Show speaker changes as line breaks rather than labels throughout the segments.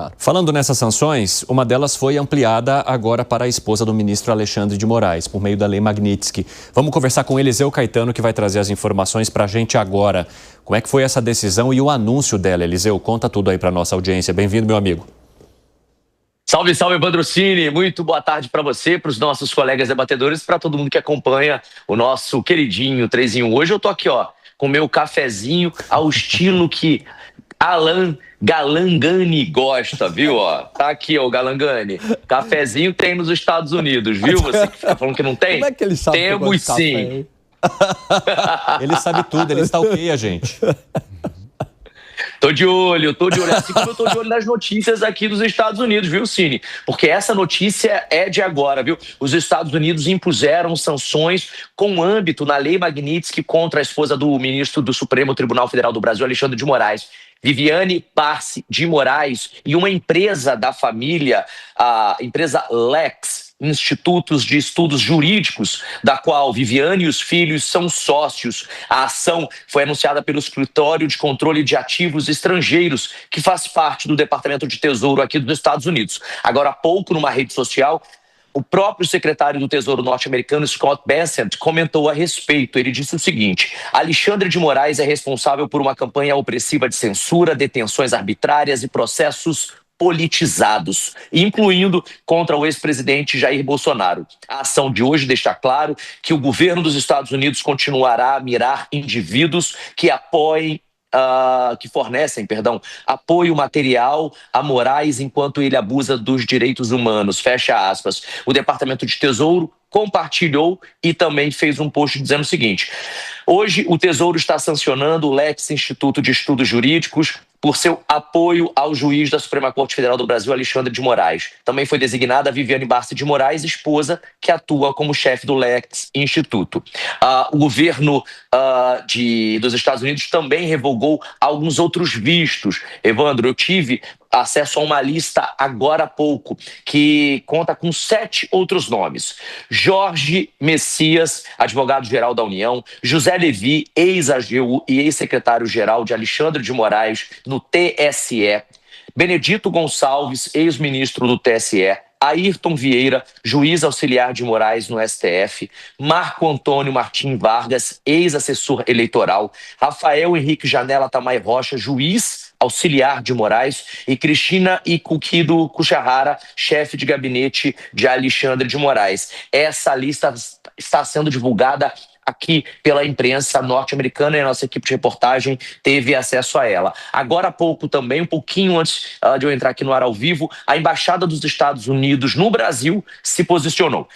Bolsonaro.
Falando nessas sanções, uma delas foi ampliada agora para a esposa do ministro Alexandre de Moraes, por meio da Lei Magnitsky. Vamos conversar com Eliseu Caetano, que vai trazer as informações para a gente agora. Como é que foi essa decisão e o anúncio dela, Eliseu? Conta tudo aí para a nossa audiência. Bem-vindo, meu amigo.
Salve, salve, Patrocínio. Muito boa tarde para você, para os nossos colegas debatedores, para todo mundo que acompanha o nosso queridinho 3 em 1. Hoje eu tô aqui, com meu cafezinho ao estilo que Alan Galangani gosta, viu? Tá aqui, o Galangani. Cafezinho tem nos Estados Unidos, viu? Você que fica falando que não tem?
Como é que ele sabe?
Temos sim.
Ele sabe tudo, ele stalkeia a gente.
Tô de olho. Assim como eu tô de olho nas notícias aqui dos Estados Unidos, viu, Cine? Porque essa notícia é de agora, viu? Os Estados Unidos impuseram sanções com âmbito na Lei Magnitsky contra a esposa do ministro do Supremo Tribunal Federal do Brasil, Alexandre de Moraes, Viviane Barsi de Moraes, e uma empresa da família, a empresa Lex, Institutos de Estudos Jurídicos, da qual Viviane e os filhos são sócios. A ação foi anunciada pelo Escritório de Controle de Ativos Estrangeiros, que faz parte do Departamento de Tesouro aqui dos Estados Unidos. Agora há pouco, numa rede social, o próprio secretário do Tesouro norte-americano, Scott Bessent, comentou a respeito. Ele disse o seguinte: Alexandre de Moraes é responsável por uma campanha opressiva de censura, detenções arbitrárias e processos politizados, incluindo contra o ex-presidente Jair Bolsonaro. A ação de hoje deixa claro que o governo dos Estados Unidos continuará a mirar indivíduos que fornecem apoio material a Moraes enquanto ele abusa dos direitos humanos. Fecha aspas. O Departamento de Tesouro compartilhou e também fez um post dizendo o seguinte: hoje o Tesouro está sancionando o Lex Instituto de Estudos Jurídicos por seu apoio ao juiz da Suprema Corte Federal do Brasil, Alexandre de Moraes. Também foi designada a Viviane Barsi de Moraes, esposa, que atua como chefe do Lex Instituto. O governo dos Estados Unidos também revogou alguns outros vistos. Evandro, eu tive acesso a uma lista agora há pouco, que conta com 7 outros nomes: Jorge Messias, advogado-geral da União; José Levi, ex-AGU e ex-secretário-geral de Alexandre de Moraes no TSE; Benedito Gonçalves, ex-ministro do TSE; Ayrton Vieira, juiz auxiliar de Moraes no STF; Marco Antônio Martim Vargas, ex-assessor eleitoral; Rafael Henrique Janela Tamay Rocha, juiz auxiliar de Moraes; e Cristina Ikukido Kuchahara, chefe de gabinete de Alexandre de Moraes. Essa lista está sendo divulgada aqui pela imprensa norte-americana e a nossa equipe de reportagem teve acesso a ela. Agora há pouco também, um pouquinho antes de eu entrar aqui no ar ao vivo, a Embaixada dos Estados Unidos no Brasil se posicionou.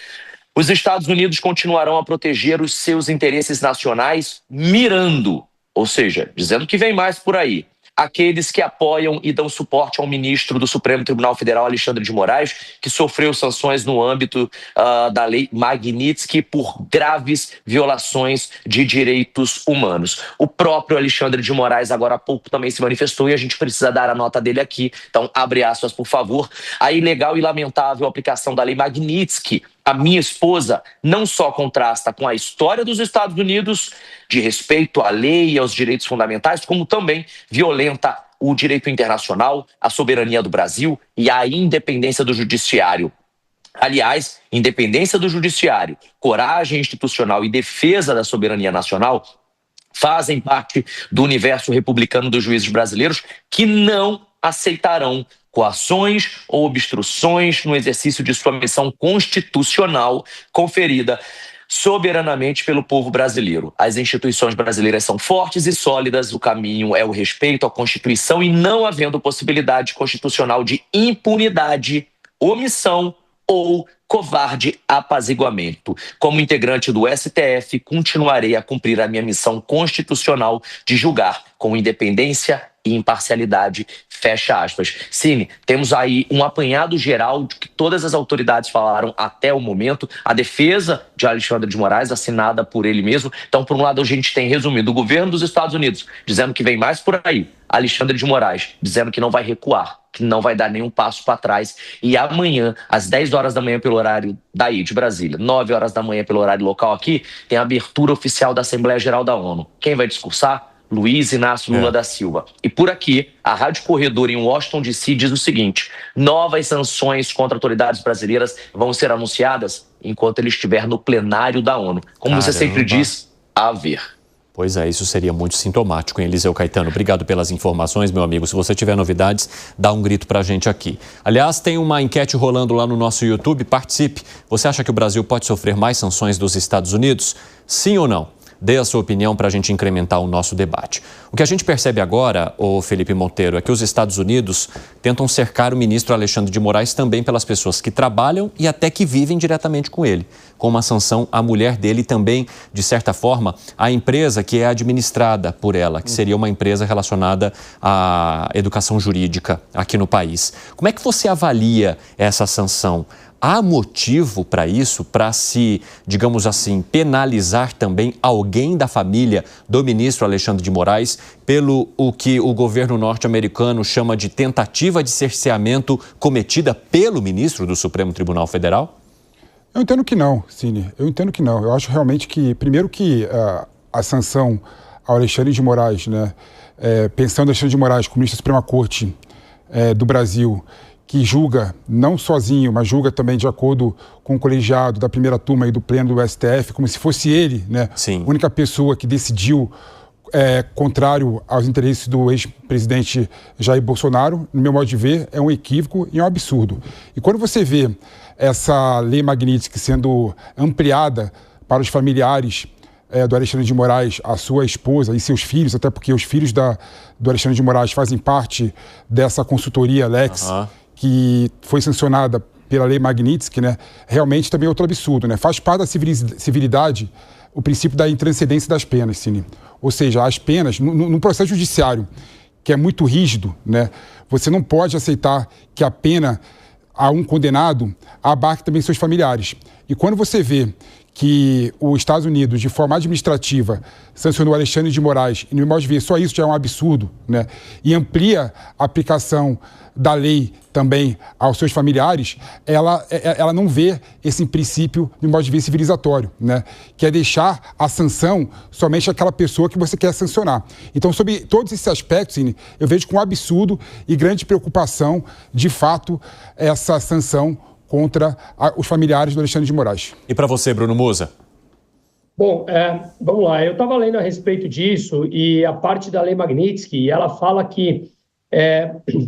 Os Estados Unidos continuarão a proteger os seus interesses nacionais mirando, ou seja, dizendo que vem mais por aí, aqueles que apoiam e dão suporte ao ministro do Supremo Tribunal Federal, Alexandre de Moraes, que sofreu sanções no âmbito da Lei Magnitsky por graves violações de direitos humanos. O próprio Alexandre de Moraes, agora há pouco, também se manifestou e a gente precisa dar a nota dele aqui. Então, abre aspas, por favor. A ilegal e lamentável aplicação da Lei Magnitsky, a minha esposa, não só contrasta com a história dos Estados Unidos, de respeito à lei e aos direitos fundamentais, como também violenta o direito internacional, a soberania do Brasil e a independência do judiciário. Aliás, independência do judiciário, coragem institucional e defesa da soberania nacional fazem parte do universo republicano dos juízes brasileiros, que não aceitarão coações ou obstruções no exercício de sua missão constitucional conferida soberanamente pelo povo brasileiro. As instituições brasileiras são fortes e sólidas, o caminho é o respeito à Constituição e não havendo possibilidade constitucional de impunidade, omissão ou covarde apaziguamento. Como integrante do STF, continuarei a cumprir a minha missão constitucional de julgar com independência e imparcialidade, fecha aspas. Cine, temos aí um apanhado geral de que todas as autoridades falaram até o momento, a defesa de Alexandre de Moraes, assinada por ele mesmo. Então, por um lado, a gente tem resumido o governo dos Estados Unidos dizendo que vem mais por aí, Alexandre de Moraes dizendo que não vai recuar, que não vai dar nenhum passo para trás, e amanhã, às 10 horas da manhã pelo horário daí de Brasília, 9 horas da manhã pelo horário local aqui, tem a abertura oficial da Assembleia Geral da ONU. Quem vai discursar? Luiz Inácio Lula da Silva. E por aqui, a Rádio Corredor em Washington DC diz o seguinte: novas sanções contra autoridades brasileiras vão ser anunciadas enquanto ele estiver no plenário da ONU. Como você sempre diz, a ver.
Pois é, isso seria muito sintomático, hein, Eliseu Caetano? Obrigado pelas informações, meu amigo. Se você tiver novidades, dá um grito pra gente aqui. Aliás, tem uma enquete rolando lá no nosso YouTube, participe. Você acha que o Brasil pode sofrer mais sanções dos Estados Unidos? Sim ou não? Dê a sua opinião para a gente incrementar o nosso debate. O que a gente percebe agora, ô Felipe Monteiro, é que os Estados Unidos tentam cercar o ministro Alexandre de Moraes também pelas pessoas que trabalham e até que vivem diretamente com ele. Com uma sanção à mulher dele e também, de certa forma, à empresa que é administrada por ela, que seria uma empresa relacionada à educação jurídica aqui no país. Como é que você avalia essa sanção? Há motivo para isso, para se, digamos assim, penalizar também alguém da família do ministro Alexandre de Moraes pelo o que o governo norte-americano chama de tentativa de cerceamento cometida pelo ministro do Supremo Tribunal Federal?
Eu entendo que não, Cine. Eu entendo que não. Eu acho realmente que, primeiro que a sanção ao Alexandre de Moraes, né, pensando em Alexandre de Moraes como ministro da Suprema Corte do Brasil, que julga, não sozinho, mas julga também de acordo com o colegiado da primeira turma e do pleno do STF, como se fosse ele, né, a única pessoa que decidiu contrário aos interesses do ex-presidente Jair Bolsonaro, no meu modo de ver, é um equívoco e é um absurdo. E quando você vê essa lei Magnitsky sendo ampliada para os familiares do Alexandre de Moraes, a sua esposa e seus filhos, até porque os filhos do Alexandre de Moraes fazem parte dessa consultoria Lex, que foi sancionada pela lei Magnitsky, né? Realmente também é outro absurdo, né? Faz parte da civilidade o princípio da intranscendência das penas, Cine. Ou seja, as penas, no processo judiciário, que é muito rígido, né? Você não pode aceitar que a pena a um condenado abarque também seus familiares. E quando você vê que os Estados Unidos, de forma administrativa, sancionou Alexandre de Moraes, e no meu modo de ver, só isso já é um absurdo, né? E amplia a aplicação da lei também aos seus familiares, ela não vê esse princípio, no modo de ver, civilizatório, né? Que é deixar a sanção somente àquela pessoa que você quer sancionar. Então, sobre todos esses aspectos, eu vejo com absurdo e grande preocupação, de fato, essa sanção contra os familiares do Alexandre de Moraes.
E para você, Bruno Musa?
Bom, vamos lá. Eu estava lendo a respeito disso e a parte da lei Magnitsky, ela fala que,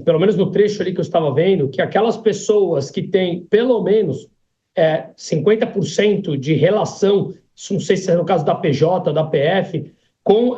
pelo menos no trecho ali que eu estava vendo, que aquelas pessoas que têm pelo menos 50% de relação, isso não sei se é no caso da PJ, da PF, com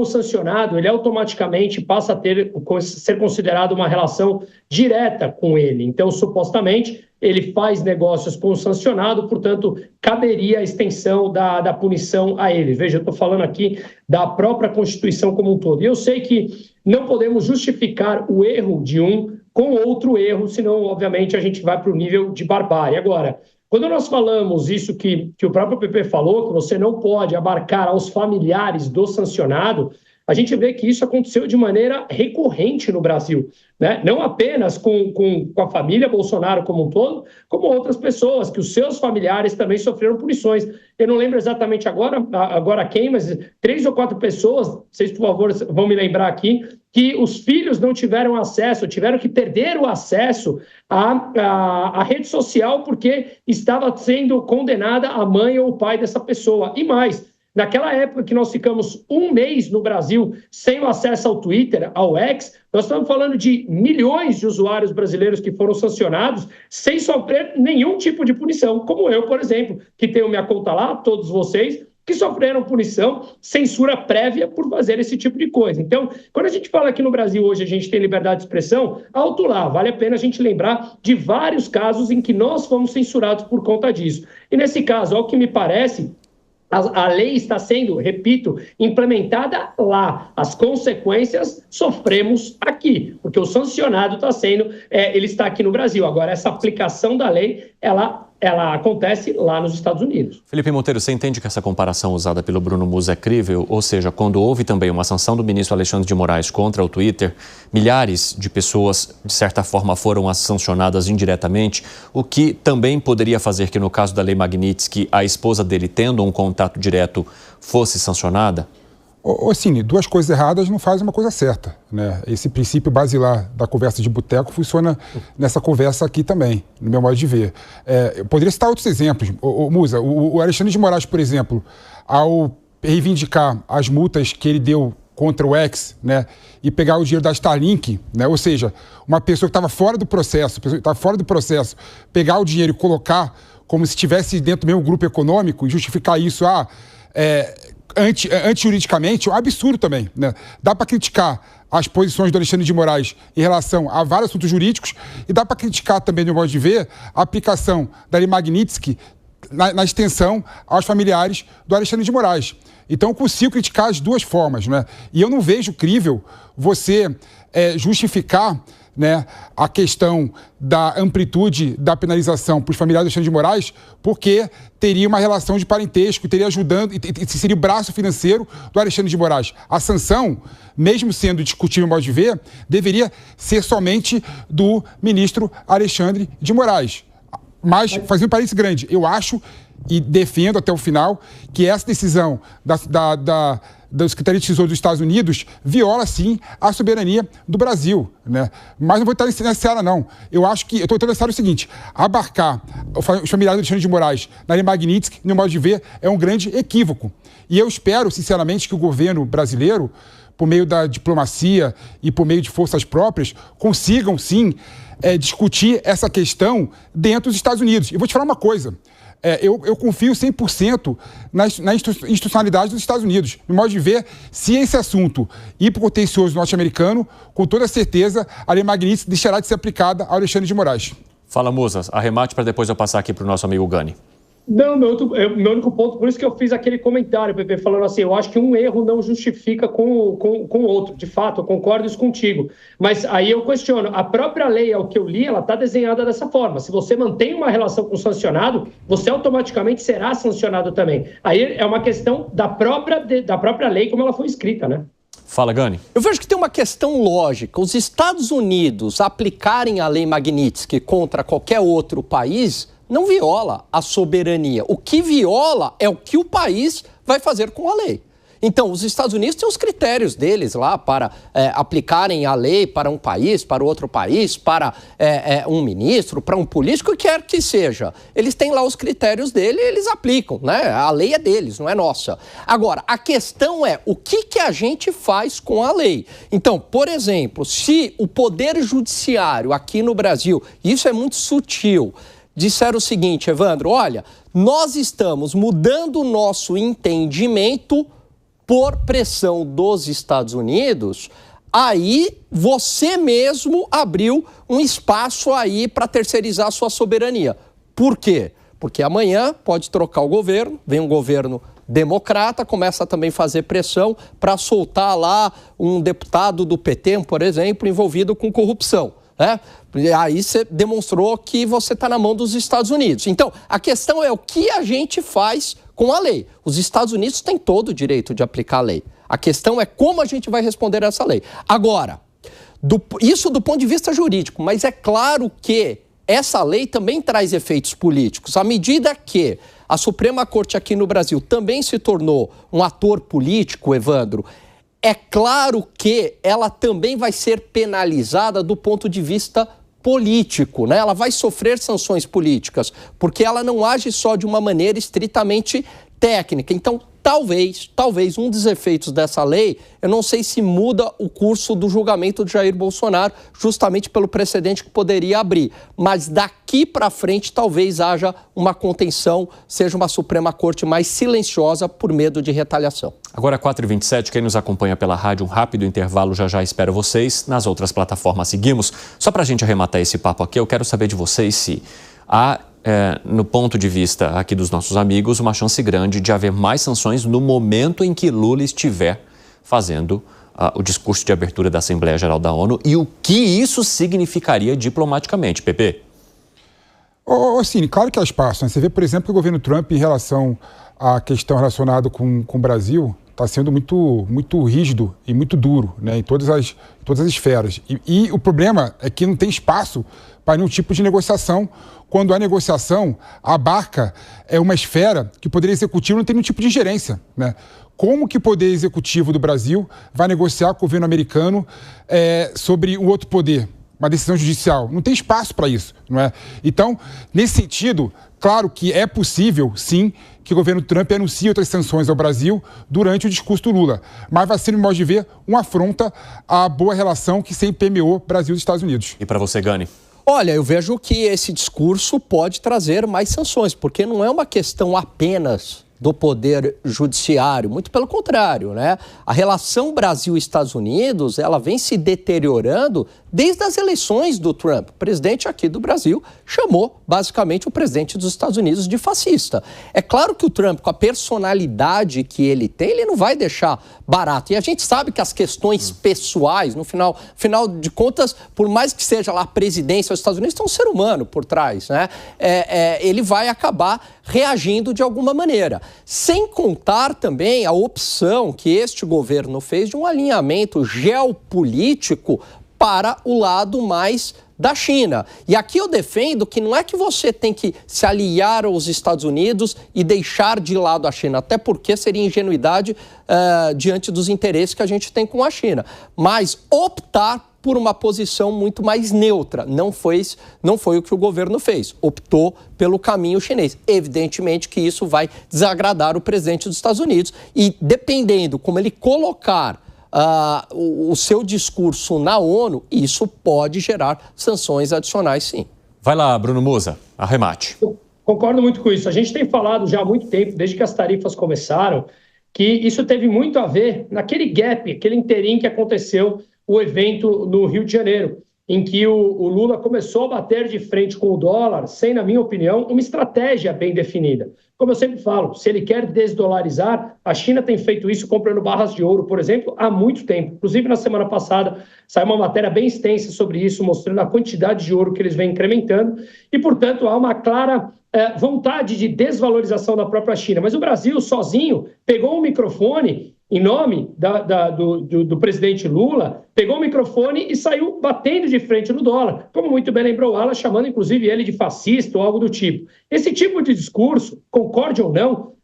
o sancionado, ele automaticamente passa a ser considerado uma relação direta com ele. Então, supostamente, ele faz negócios com o sancionado, portanto, caberia a extensão da punição a ele. Veja, eu estou falando aqui da própria Constituição como um todo. E eu sei que não podemos justificar o erro de um com outro erro, senão, obviamente, a gente vai para o nível de barbárie. Agora, quando nós falamos isso que o próprio PP falou, que você não pode abarcar aos familiares do sancionado, a gente vê que isso aconteceu de maneira recorrente no Brasil, né? Não apenas com a família Bolsonaro como um todo, como outras pessoas, que os seus familiares também sofreram punições. Eu não lembro exatamente agora quem, mas 3 ou 4 pessoas, vocês, por favor, vão me lembrar aqui, que os filhos não tiveram acesso, tiveram que perder o acesso à rede social porque estava sendo condenada a mãe ou o pai dessa pessoa. E mais, naquela época que nós ficamos um mês no Brasil sem o acesso ao Twitter, ao X, nós estamos falando de milhões de usuários brasileiros que foram sancionados sem sofrer nenhum tipo de punição, como eu, por exemplo, que tenho minha conta lá, todos vocês, que sofreram punição, censura prévia por fazer esse tipo de coisa. Então, quando a gente fala que no Brasil hoje a gente tem liberdade de expressão, alto lá, vale a pena a gente lembrar de vários casos em que nós fomos censurados por conta disso. E nesse caso, ao que me parece, a lei está sendo, repito, implementada lá. As consequências sofremos aqui, porque o sancionado está sendo, ele está aqui no Brasil. Agora, essa aplicação da lei, ela acontece lá nos Estados Unidos.
Felipe Monteiro, você entende que essa comparação usada pelo Bruno Musa é crível? Ou seja, quando houve também uma sanção do ministro Alexandre de Moraes contra o Twitter, milhares de pessoas, de certa forma, foram sancionadas indiretamente, o que também poderia fazer que, no caso da lei Magnitsky, a esposa dele, tendo um contato direto, fosse sancionada?
Cine, duas coisas erradas não fazem uma coisa certa, né? Esse princípio basilar da conversa de boteco funciona nessa conversa aqui também, no meu modo de ver. Eu poderia citar outros exemplos. Musa, o Alexandre de Moraes, por exemplo, ao reivindicar as multas que ele deu contra o ex, né, e pegar o dinheiro da Starlink, né, ou seja, uma pessoa que estava fora do processo, pegar o dinheiro e colocar como se estivesse dentro do mesmo grupo econômico e justificar isso, anti-juridicamente, é um absurdo também, né? Dá para criticar as posições do Alexandre de Moraes em relação a vários assuntos jurídicos e dá para criticar também, no meu modo de ver, a aplicação da Lei Magnitsky na extensão aos familiares do Alexandre de Moraes. Então, eu consigo criticar as duas formas, né? E eu não vejo crível você justificar, né, a questão da amplitude da penalização para os familiares do Alexandre de Moraes, porque teria uma relação de parentesco, teria ajudando, e seria o braço financeiro do Alexandre de Moraes. A sanção, mesmo sendo discutível, modo de ver, deveria ser somente do ministro Alexandre de Moraes. Mas, fazendo um parênteses grande, eu acho e defendo até o final que essa decisão do Secretaria de Tesouro dos Estados Unidos viola, sim, a soberania do Brasil, né? Mas não vou estar nessa seara, não. Eu acho que, eu estou interessado no seguinte, abarcar os familiares do Alexandre de Moraes na Lei Magnitsky, no meu modo de ver, é um grande equívoco. E eu espero, sinceramente, que o governo brasileiro, por meio da diplomacia e por meio de forças próprias, consigam, sim, discutir essa questão dentro dos Estados Unidos. E vou te falar uma coisa. Eu confio 100% na institucionalidade dos Estados Unidos. No modo de ver, se esse assunto ir para o contencioso norte-americano, com toda certeza, a Lei Magnitsky deixará de ser aplicada ao Alexandre de Moraes.
Fala, Musa. Arremate para depois eu passar aqui para o nosso amigo Gani.
Não, meu único ponto, por isso que eu fiz aquele comentário, Pepe, falando assim, eu acho que um erro não justifica com o outro. De fato, eu concordo isso contigo. Mas aí eu questiono, a própria lei, ao que eu li, ela está desenhada dessa forma. Se você mantém uma relação com o sancionado, você automaticamente será sancionado também. Aí é uma questão da própria lei, como ela foi escrita, né?
Fala, Gani.
Eu vejo que tem uma questão lógica. Os Estados Unidos aplicarem a Lei Magnitsky contra qualquer outro país não viola a soberania. O que viola é o que o país vai fazer com a lei. Então, os Estados Unidos têm os critérios deles lá para aplicarem a lei para um país, para outro país, para um ministro, para um político, o que quer que seja. Eles têm lá os critérios dele e eles aplicam, né? A lei é deles, não é nossa. Agora, a questão é o que a gente faz com a lei. Então, por exemplo, se o Poder Judiciário aqui no Brasil, isso é muito sutil, disseram o seguinte, Evandro, olha, nós estamos mudando o nosso entendimento por pressão dos Estados Unidos, aí você mesmo abriu um espaço aí para terceirizar a sua soberania. Por quê? Porque amanhã pode trocar o governo, vem um governo democrata, começa a também fazer pressão para soltar lá um deputado do PT, por exemplo, envolvido com corrupção. Aí você demonstrou que você está na mão dos Estados Unidos. Então, a questão é o que a gente faz com a lei. Os Estados Unidos têm todo o direito de aplicar a lei. A questão é como a gente vai responder a essa lei. Agora, isso do ponto de vista jurídico, mas é claro que essa lei também traz efeitos políticos. À medida que a Suprema Corte aqui no Brasil também se tornou um ator político, Evandro, é claro que ela também vai ser penalizada do ponto de vista político, né? Ela vai sofrer sanções políticas, porque ela não age só de uma maneira estritamente técnica. Então, talvez um dos efeitos dessa lei, eu não sei se muda o curso do julgamento de Jair Bolsonaro, justamente pelo precedente que poderia abrir. Mas daqui para frente, talvez haja uma contenção, seja uma Suprema Corte mais silenciosa por medo de retaliação.
Agora, 4h27, quem nos acompanha pela rádio, um rápido intervalo, já espero vocês. Nas outras plataformas seguimos. Só para a gente arrematar esse papo aqui, eu quero saber de vocês se há, no ponto de vista aqui dos nossos amigos, uma chance grande de haver mais sanções no momento em que Lula estiver fazendo o discurso de abertura da Assembleia Geral da ONU e o que isso significaria diplomaticamente, Pepe?
Cine, claro que há espaço, né? Você vê, por exemplo, que o governo Trump, em relação à questão relacionada com o Brasil, está sendo muito rígido e muito duro, né, em todas as esferas. E o problema é que não tem espaço para nenhum tipo de negociação, quando a negociação abarca uma esfera que o Poder Executivo não tem nenhum tipo de ingerência, né? Como que o Poder Executivo do Brasil vai negociar com o governo americano sobre um outro poder, uma decisão judicial? Não tem espaço para isso, não é? Então, nesse sentido, claro que é possível, sim, que o governo Trump anuncie outras sanções ao Brasil durante o discurso do Lula. Mas vai ser, no modo de ver, uma afronta à boa relação que sempre permeou Brasil e Estados Unidos.
E para você, Gani?
Olha, eu vejo que esse discurso pode trazer mais sanções, porque não é uma questão apenas do poder judiciário, muito pelo contrário, né? A relação Brasil-Estados Unidos, ela vem se deteriorando desde as eleições do Trump. O presidente aqui do Brasil chamou, basicamente, o presidente dos Estados Unidos de fascista. É claro que o Trump, com a personalidade que ele tem, ele não vai deixar barato. E a gente sabe que as questões pessoais, no final de contas, por mais que seja lá a presidência dos Estados Unidos, tem um ser humano por trás, né? Ele vai acabar reagindo de alguma maneira. Sem contar também a opção que este governo fez de um alinhamento geopolítico para o lado mais da China. E aqui eu defendo que não é que você tem que se aliar aos Estados Unidos e deixar de lado a China, até porque seria ingenuidade diante dos interesses que a gente tem com a China, mas optar por uma posição muito mais neutra. Não foi o que o governo fez. Optou pelo caminho chinês. Evidentemente que isso vai desagradar o presidente dos Estados Unidos e, dependendo como ele colocar o seu discurso na ONU, isso pode gerar sanções adicionais, sim.
Vai lá, Bruno Musa, arremate.
Eu concordo muito com isso. A gente tem falado já há muito tempo, desde que as tarifas começaram, que isso teve muito a ver naquele gap, aquele interim que aconteceu o evento no Rio de Janeiro, em que o Lula começou a bater de frente com o dólar, sem, na minha opinião, uma estratégia bem definida. Como eu sempre falo, se ele quer desdolarizar, a China tem feito isso comprando barras de ouro, por exemplo, há muito tempo. Inclusive, na semana passada, saiu uma matéria bem extensa sobre isso, mostrando a quantidade de ouro que eles vêm incrementando. E, portanto, há uma clara vontade de desvalorização da própria China. Mas o Brasil, sozinho, pegou um microfone em nome do presidente Lula, pegou o microfone e saiu batendo de frente no dólar, como muito bem lembrou o Alan, chamando inclusive ele de fascista ou algo do tipo. Esse tipo de discurso, concorde ou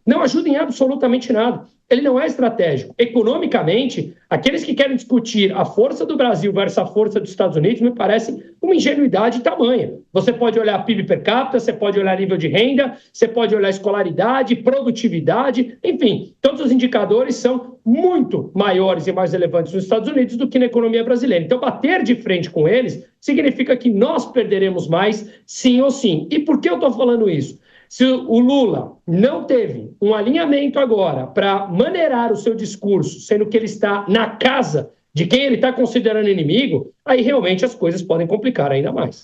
não ajuda em absolutamente nada. Ele não é estratégico. Economicamente, aqueles que querem discutir a força do Brasil versus a força dos Estados Unidos me parece uma ingenuidade tamanha. Você pode olhar PIB per capita, você pode olhar nível de renda, você pode olhar escolaridade, produtividade, enfim, todos os indicadores são muito maiores e mais relevantes nos Estados Unidos do que na economia brasileira. Então, bater de frente com eles significa que nós perderemos mais, sim ou sim. E por que eu estou falando isso? Se o Lula não teve um alinhamento agora para maneirar o seu discurso, sendo que ele está na casa de quem ele está considerando inimigo, aí realmente as coisas podem complicar ainda mais.